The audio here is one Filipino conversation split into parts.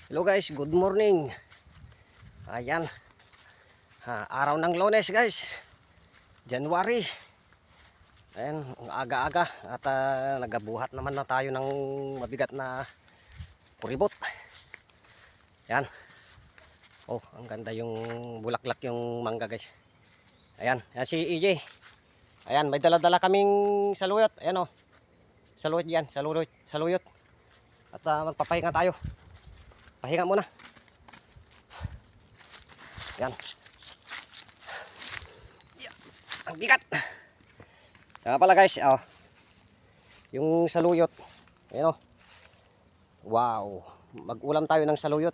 Hello guys, good morning. Ayan, araw ng Lunes guys, January. Ayan, ang aga-aga at nagabuhat naman na tayo ng mabigat na kuribot. Ayan, oh ang ganda yung bulaklak yung mangga guys. Ayan, yan si EJ. Ayan, may dala-dala kaming saluyot. Ayan oh, saluyot yan, saluyot. At magpapahinga tayo. Pahinga muna. Ayan. Ang bigat. Kaya pala guys, oh, yung saluyot. Ayan oh. Wow, mag-ulam tayo ng saluyot.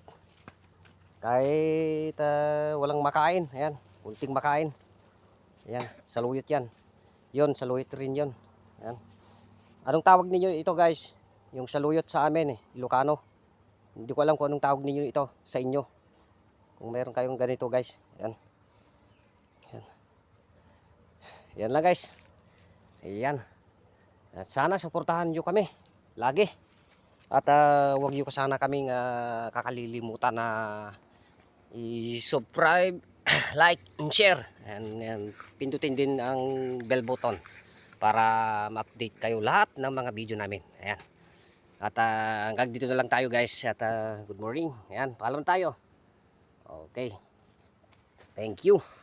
Kahit walang makain, ayan, kunting makain. Ayan, saluyot yan. Yon, saluyot rin yon. Ayan. Anong tawag ninyo ito guys? Yung saluyot sa amin Ilocano. Hindi ko alam kung anong tawag ninyo ito sa inyo. Kung meron kayong ganito guys. Ayan. Ayan. Ayan lang guys. Ayan. At sana suportahan nyo kami lagi. At huwag nyo sana kaming kakalilimutan na i-subscribe, like, and share. And pindutin din ang bell button para ma-update kayo lahat ng mga video namin. Ayan. At hanggang dito na lang tayo guys. At good morning. Ayan, paalam tayo. Okay. Thank you.